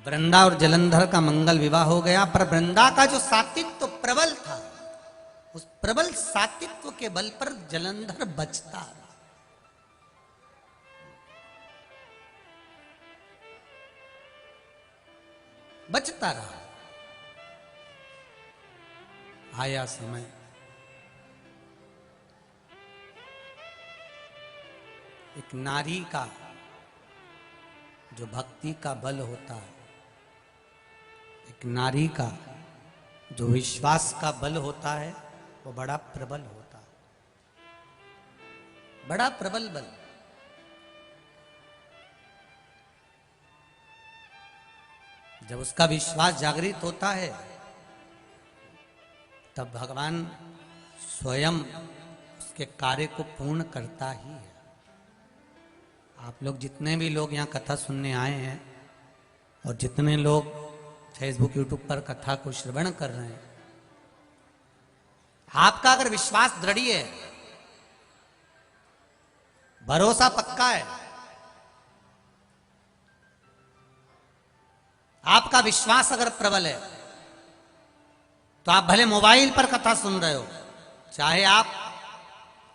वृंदा और जलंधर का मंगल विवाह हो गया, पर वृंदा का जो सात्वित्व प्रबल था, उस प्रबल सात्वित्व के बल पर जलंधर बचता रहा। बचता रहा। आया समय, एक नारी का जो भक्ति का बल होता है, एक नारी का जो विश्वास का बल होता है, वो बड़ा प्रबल होता है, बड़ा प्रबल बल। जब उसका विश्वास जागृत होता है, तब भगवान स्वयं उसके कार्य को पूर्ण करता ही है। आप लोग जितने भी लोग यहाँ कथा सुनने आए हैं और जितने लोग फेसबुक यूट्यूब पर कथा को श्रवण कर रहे हैं, आपका अगर विश्वास दृढ़ है, भरोसा पक्का है, आपका विश्वास अगर प्रबल है, तो आप भले मोबाइल पर कथा सुन रहे हो, चाहे आप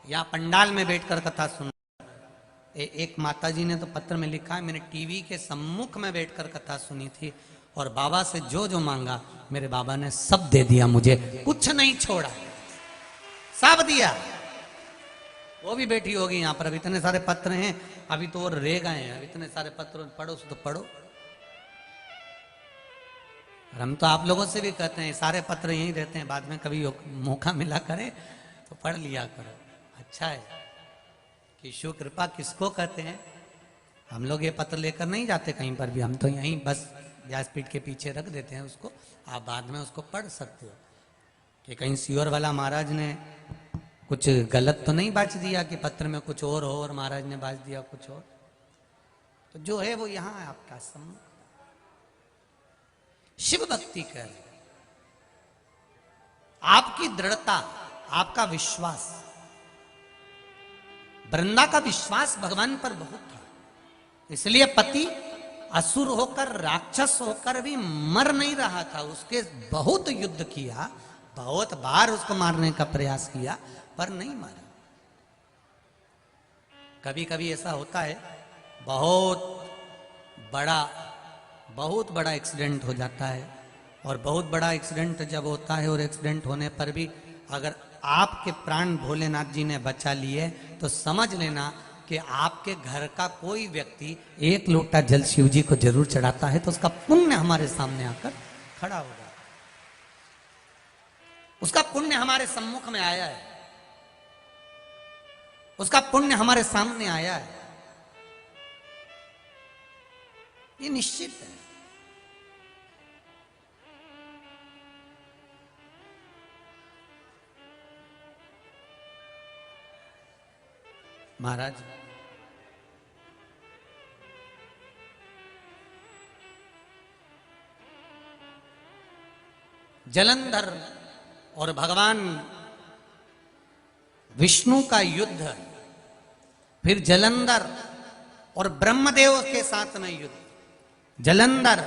या पंडाल में बैठकर कथा सुन रहे हो। एक माताजी ने तो पत्र में लिखा है, मैंने टीवी के सम्मुख में बैठकर कथा सुनी थी और बाबा से जो जो मांगा मेरे बाबा ने सब दे दिया, मुझे कुछ नहीं छोड़ा, सब दिया। वो भी बैठी होगी यहां पर। अब इतने सारे पत्र हैं, अभी तो और रह गए हैं, इतने सारे पत्र पढ़ो तो पढ़ो। हम तो आप लोगों से भी कहते हैं, सारे पत्र यहीं रहते हैं, बाद में कभी मौका मिला करे तो पढ़ लिया करो। अच्छा है कि शिव कृपा किसको कहते हैं। हम लोग ये पत्र लेकर नहीं जाते कहीं पर भी, हम तो यहीं बस व्यासपीठ के पीछे रख देते हैं उसको, आप बाद में उसको पढ़ सकते हो कि कहीं सियोर वाला महाराज ने कुछ गलत तो नहीं बाच दिया कि पत्र में कुछ और हो और महाराज ने बाच दिया कुछ और। तो जो है वो यहाँ है आपका सम्मुख। शिव भक्ति कर, आपकी दृढ़ता, आपका विश्वास। वृंदा का विश्वास भगवान पर बहुत था, इसलिए पति असुर होकर, राक्षस होकर भी मर नहीं रहा था। उसके बहुत युद्ध किया, बहुत बार उसको मारने का प्रयास किया, पर नहीं मारा। कभी कभी ऐसा होता है, बहुत बड़ा एक्सीडेंट हो जाता है, और बहुत बड़ा एक्सीडेंट जब होता है और एक्सीडेंट होने पर भी अगर आपके प्राण भोलेनाथ जी ने बचा लिए, तो समझ लेना कि आपके घर का कोई व्यक्ति एक लोटा जल शिव जी को जरूर चढ़ाता है, तो उसका पुण्य हमारे सामने आकर खड़ा होगा। उसका पुण्य हमारे सम्मुख में आया है, उसका पुण्य हमारे सामने आया है, ये निश्चित है। महाराज जलंधर और भगवान विष्णु का युद्ध, फिर जलंधर और ब्रह्मदेव के साथ में युद्ध, जलंधर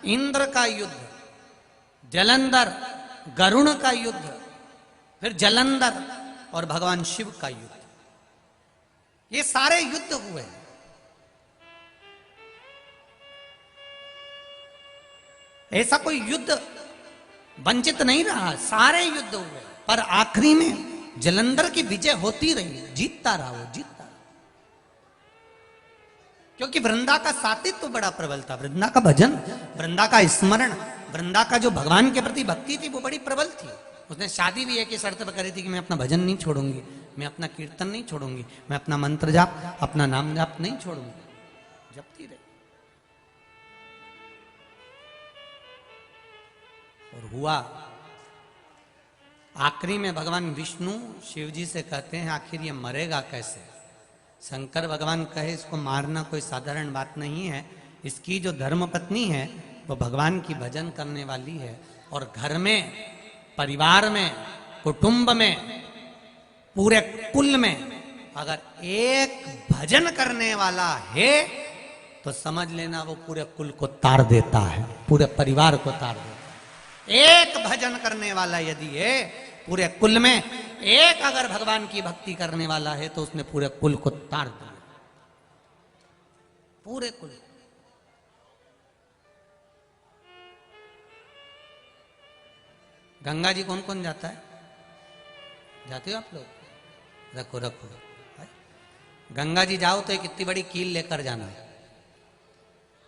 इंद्र का युद्ध, जलंधर गरुण का युद्ध, फिर जलंधर और भगवान शिव का युद्ध, ये सारे युद्ध हुए। ऐसा कोई युद्ध वंचित नहीं रहा, सारे युद्ध हुए, पर आखिरी में जलंधर की विजय होती रही, जीतता रहा, वो जीतता रहा। क्योंकि वृंदा का सात्वित्व तो बड़ा प्रबल था, वृंदा का भजन, वृंदा का स्मरण, वृंदा का जो भगवान के प्रति भक्ति थी वो बड़ी प्रबल थी। उसने शादी भी एक ही शर्त पर करी थी कि मैं अपना भजन नहीं छोड़ूंगी, मैं अपना कीर्तन नहीं छोड़ूंगी, मैं अपना मंत्र जाप, अपना नाम जाप नहीं छोड़ूंगी, जपती रही। और हुआ, आखिरी में भगवान विष्णु शिव जी से कहते हैं आखिर ये मरेगा कैसे। शंकर भगवान कहे इसको मारना कोई साधारण बात नहीं है, इसकी जो धर्म पत्नी है वो भगवान की भजन करने वाली है, और घर में, परिवार में, कुटुंब में, पूरे कुल में अगर एक भजन करने वाला है तो समझ लेना वो पूरे कुल को तार देता है, पूरे परिवार को तार देता है। एक भजन करने वाला यदि है पूरे कुल में, एक अगर भगवान की भक्ति करने वाला है तो उसने पूरे कुल को तार दिया, पूरे कुल। गंगा जी कौन कौन जाता है? जाते हो आप लोग? रखो रखो। गंगा जी जाओ तो एक इतनी बड़ी कील लेकर जाना है,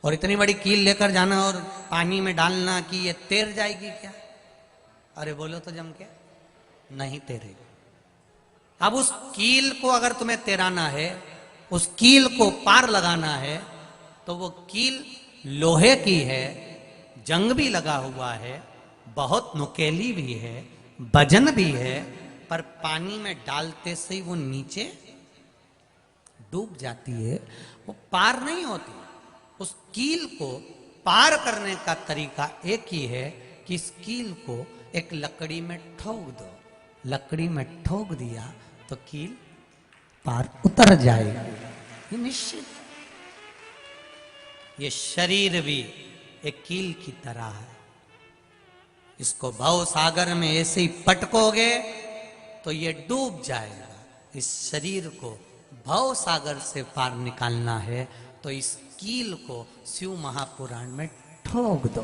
और इतनी बड़ी कील लेकर जाना और पानी में डालना कि ये तैर जाएगी क्या? अरे बोलो तो जम के, नहीं तैरेगी। अब उस कील को अगर तुम्हें तैराना है, उस कील को पार लगाना है, तो वो कील लोहे की है, जंग भी लगा हुआ है, बहुत नुकेली भी है, वजन भी है, पर पानी में डालते से ही वो नीचे डूब जाती है, वो पार नहीं होती। उस कील को पार करने का तरीका एक ही है कि इस कील को एक लकड़ी में ठोक दो, लकड़ी में ठोक दिया तो कील पार उतर जाएगी, ये निश्चित। ये शरीर भी एक कील की तरह है, इसको भव सागर में ऐसे ही पटकोगे तो ये डूब जाएगा। इस शरीर को भव सागर से पार निकालना है तो इस कील को शिव महापुराण में ठोक दो।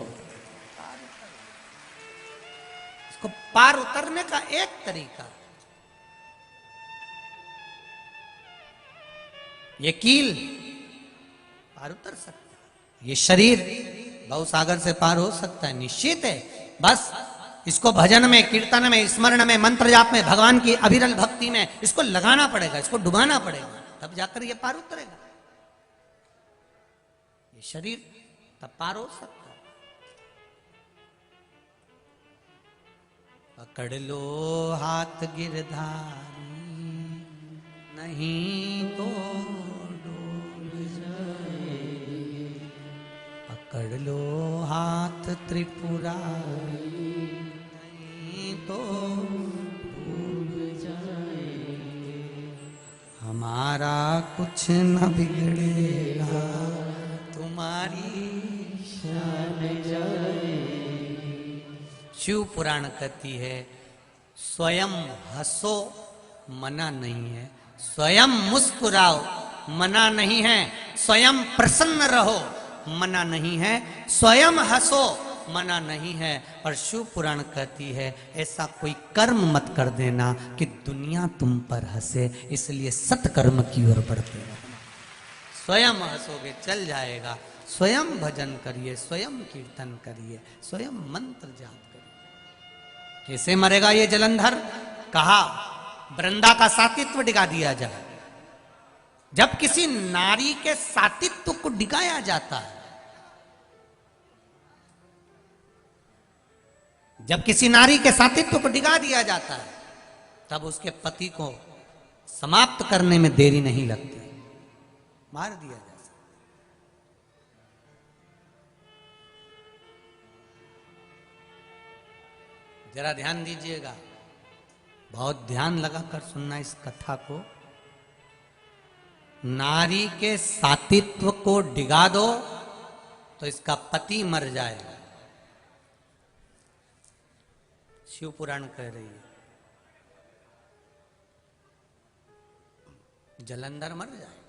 इसको पार उतरने का एक तरीका, ये कील पार उतर सकता है, ये शरीर भव सागर से पार हो सकता है, निश्चित है। बस इसको भजन में, कीर्तन में, स्मरण में, मंत्र जाप में, भगवान की अविरल भक्ति में इसको लगाना पड़ेगा, इसको डुबाना पड़ेगा, तब जाकर ये पार उतरेगा। ये शरीर तब पार हो सकता है। पकड़ लो हाथ गिरधारी, नहीं तो डूब जाए। पकड़ लो हाथ त्रिपुरारी, तो डूब जाए। हमारा कुछ न बिगड़ेगा, तुम्हारी शान जाए। शिव पुराण कहती है स्वयं हंसो मना नहीं है, स्वयं मुस्कुराओ मना नहीं है, स्वयं प्रसन्न रहो मना नहीं है, स्वयं हंसो मना नहीं है। पर शिव पुराण कहती है ऐसा कोई कर्म मत कर देना कि दुनिया तुम पर हंसे, इसलिए सत्कर्म की ओर बढ़ते रहो। स्वयं हंसोगे चल जाएगा, स्वयं भजन करिए, स्वयं कीर्तन करिए, स्वयं मंत्र जाप करिए। कैसे मरेगा ये जलंधर? कहा वृंदा का सातित्व डिगा दिया जाए। जब किसी नारी के सातित्व को डिगाया जाता है, जब किसी नारी के सातित्व को डिगा दिया जाता है, तब उसके पति को समाप्त करने में देरी नहीं लगती, मार दिया जा सकता। जरा ध्यान दीजिएगा, बहुत ध्यान लगाकर सुनना इस कथा को। नारी के सातित्व को डिगा दो तो इसका पति मर जाएगा। शिव पुराण कह रही है जलंधर मर जाएगा।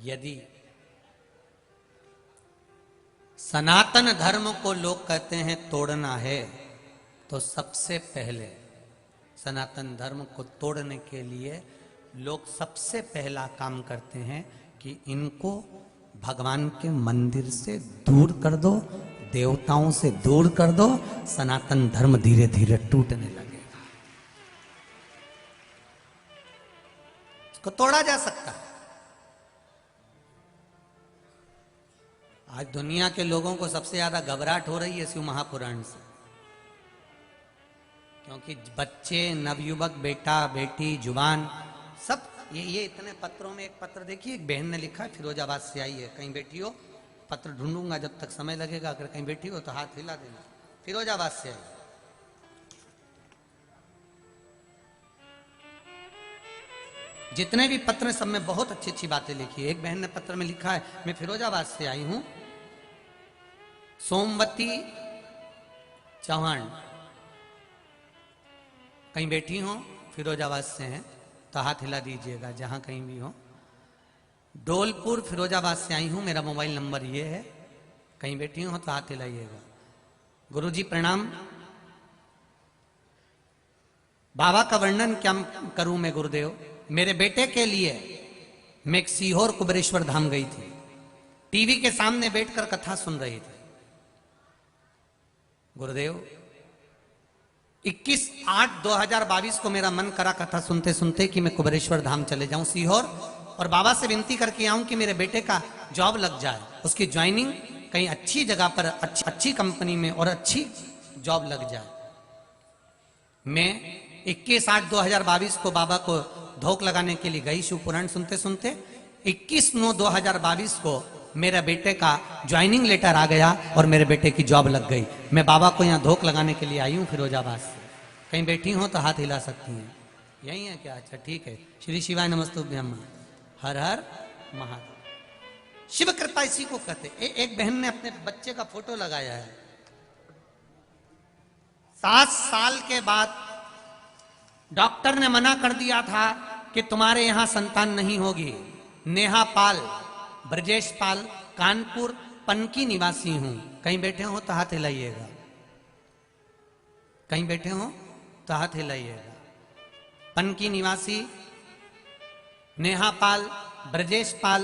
यदि सनातन धर्म को लोग कहते हैं तोड़ना है, तो सबसे पहले सनातन धर्म को तोड़ने के लिए लोग सबसे पहला काम करते हैं कि इनको भगवान के मंदिर से दूर कर दो, देवताओं से दूर कर दो, सनातन धर्म धीरे धीरे टूटने लगेगा। इसको तोड़ा जा सकता है। आज दुनिया के लोगों को सबसे ज्यादा घबराहट हो रही है शिव महापुराण से, क्योंकि बच्चे, नवयुवक, बेटा बेटी, जुबान, सब ये इतने पत्रों में एक पत्र देखिए, एक बहन ने लिखा, फिरोजाबाद से आई है। कहीं बैठी हो, पत्र ढूंढूंगा जब तक समय लगेगा, अगर कहीं बैठी हो तो हाथ हिला देना। फिरोजाबाद से आई, जितने भी पत्र हैं सब में बहुत अच्छी अच्छी बातें लिखी है। एक बहन ने पत्र में लिखा है, मैं फिरोजाबाद से आई हूं, सोमवती चौहान, कहीं बैठी हो, फिरोजाबाद से हैं तो हाथ हिला दीजिएगा जहां कहीं भी हो। डोलपुर फिरोजाबाद से आई हूं, मेरा मोबाइल नंबर ये है, कहीं बैठी हो तो हाथ हिलाइएगा। गुरुजी प्रणाम। बाबा का वर्णन क्या करूं मैं गुरुदेव। मेरे बेटे के लिए मैं एक सीहोर कुबेरेश्वर धाम गई थी, टीवी के सामने बैठकर कथा सुन रही थी। गुरुदेव 21/8/2022 को मेरा मन करा कथा सुनते सुनते कि मैं कुबेरेश्वर धाम चले जाऊं सीहोर, और बाबा से विनती करके आऊं कि मेरे बेटे का जॉब लग जाए, उसकी ज्वाइनिंग कहीं अच्छी जगह पर अच्छी कंपनी में और अच्छी जॉब लग जाए। मैं 21/8/2022 को बाबा को धोख लगाने के लिए गई शिव पुराण सुनते सुनते। 21/9/2022 को मेरे बेटे का ज्वाइनिंग लेटर आ गया और मेरे बेटे की जॉब लग गई। मैं बाबा को यहाँ धोख लगाने के लिए आई हूँ फिरोजाबाद से। कहीं बैठी हो तो हाथ हिला सकती हैं। यही है क्या? अच्छा ठीक है। श्री शिवाय नमस्तुभ्यम, हर हर महादेव। शिव कृपा इसी को कहते। एक बहन ने अपने बच्चे का फोटो लगाया है। 7 साल के बाद डॉक्टर ने मना कर दिया था कि तुम्हारे यहां संतान नहीं होगी। नेहा पाल, ब्रजेश पाल, कानपुर पनकी निवासी हूं। कहीं बैठे हो तो हाथ हिलाइएगा, कहीं बैठे हो तो हाथ हिलाइएगा। पनकी निवासी नेहा पाल, ब्रजेश पाल,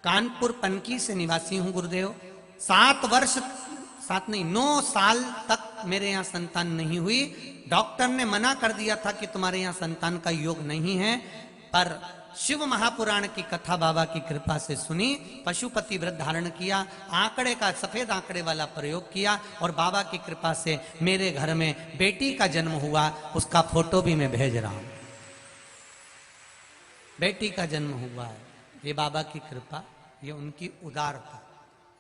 कानपुर पनकी से निवासी हूं गुरुदेव। 9 साल तक मेरे यहां संतान नहीं हुई। डॉक्टर ने मना कर दिया था कि तुम्हारे यहां संतान का योग नहीं है, पर शिव महापुराण की कथा बाबा की कृपा से सुनी, पशुपति व्रत धारण किया, आंकड़े का सफेद आंकड़े वाला प्रयोग किया और बाबा की कृपा से मेरे घर में बेटी का जन्म हुआ। उसका फोटो भी मैं भेज रहा हूं। बेटी का जन्म हुआ है। ये बाबा की कृपा, ये उनकी उदारता,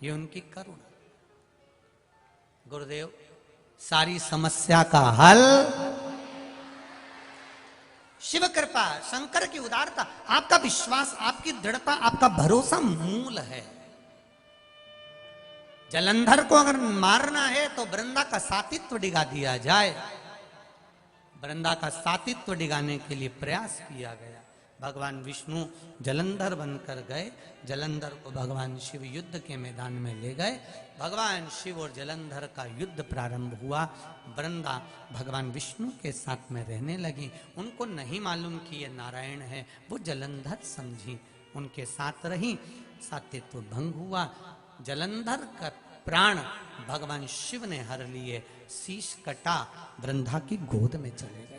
ये उनकी करुणा। गुरुदेव सारी समस्या का हल शिव कृपा, शंकर की उदारता, आपका विश्वास, आपकी दृढ़ता, आपका भरोसा मूल है। जलंधर को अगर मारना है तो वृंदा का सातित्व डिगा दिया जाए। वृंदा का सातित्व डिगाने के लिए प्रयास किया गया। भगवान विष्णु जलंधर बनकर गए। जलंधर को भगवान शिव युद्ध के मैदान में ले गए। भगवान शिव और जलंधर का युद्ध प्रारंभ हुआ। वृंदा भगवान विष्णु के साथ में रहने लगी। उनको नहीं मालूम कि ये नारायण है, वो जलंधर समझी, उनके साथ रही। सातित्व भंग हुआ। जलंधर का प्राण भगवान शिव ने हर लिए। शीश कटा, वृंदा की गोद में चले गया।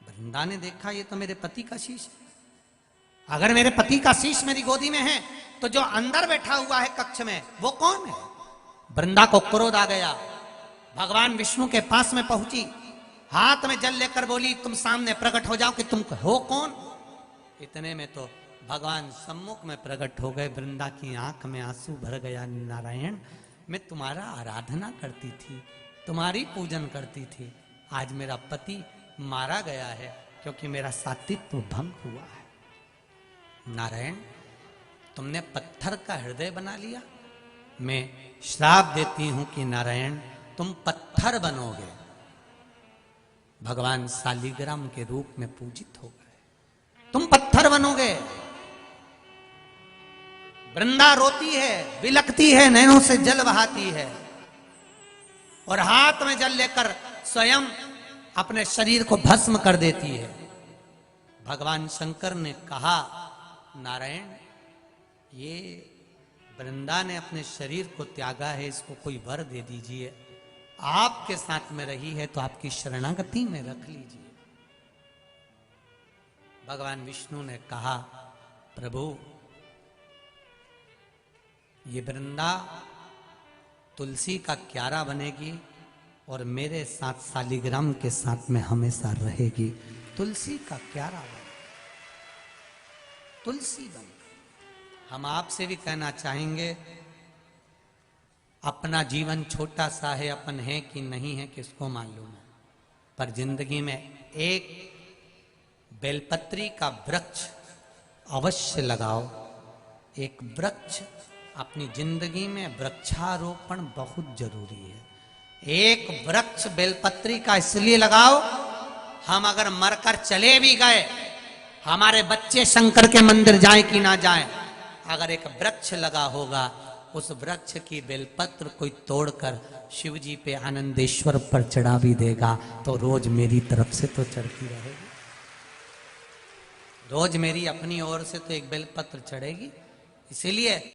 वृंदा ने देखा ये तो मेरे पति का शीश है। अगर मेरे पति का शीश मेरी गोदी में है तो जो अंदर बैठा हुआ है कक्ष में वो कौन है? वृंदा को क्रोध आ गया। भगवान विष्णु के पास में पहुंची, हाथ में जल लेकर बोली, तुम सामने प्रकट हो जाओ कि तुम हो कौन। इतने में तो भगवान सम्मुख में प्रकट हो गए। वृंदा की आंख में आंसू भर गया। नारायण, मैं तुम्हारा आराधना करती थी, तुम्हारी पूजन करती थी। आज मेरा पति मारा गया है क्योंकि मेरा सातित्व भंग हुआ है। नारायण, तुमने पत्थर का हृदय बना लिया। मैं श्राप देती हूं कि नारायण तुम पत्थर बनोगे। भगवान शालिग्राम के रूप में पूजित हो गए। तुम पत्थर बनोगे। वृंदा रोती है, बिलखती है, नैनों से जल बहाती है और हाथ में जल लेकर स्वयं अपने शरीर को भस्म कर देती है। भगवान शंकर ने कहा, नारायण, ये वृंदा ने अपने शरीर को त्यागा है, इसको कोई वर दे दीजिए। आपके साथ में रही है तो आपकी शरणागति में रख लीजिए। भगवान विष्णु ने कहा, प्रभु, ये वृंदा तुलसी का क्यारा बनेगी और मेरे साथ शालिग्राम के साथ में हमेशा रहेगी। तुलसी का क्यारा बन, तुलसी बन। हम आपसे भी कहना चाहेंगे, अपना जीवन छोटा सा है, अपन है कि नहीं है किसको मालूम है, पर जिंदगी में एक बेलपत्री का वृक्ष अवश्य लगाओ। एक वृक्ष अपनी जिंदगी में वृक्षारोपण बहुत जरूरी है। एक वृक्ष बेलपत्री का इसलिए लगाओ, हम अगर मरकर चले भी गए, हमारे बच्चे शंकर के मंदिर जाएं कि ना जाएं, अगर एक वृक्ष लगा होगा, उस वृक्ष की बेलपत्र कोई तोड़कर शिव जी पे आनंदेश्वर पर चढ़ा भी देगा तो रोज मेरी तरफ से तो चढ़ती रहेगी, रोज मेरी अपनी ओर से तो एक बेलपत्र चढ़ेगी। इसीलिए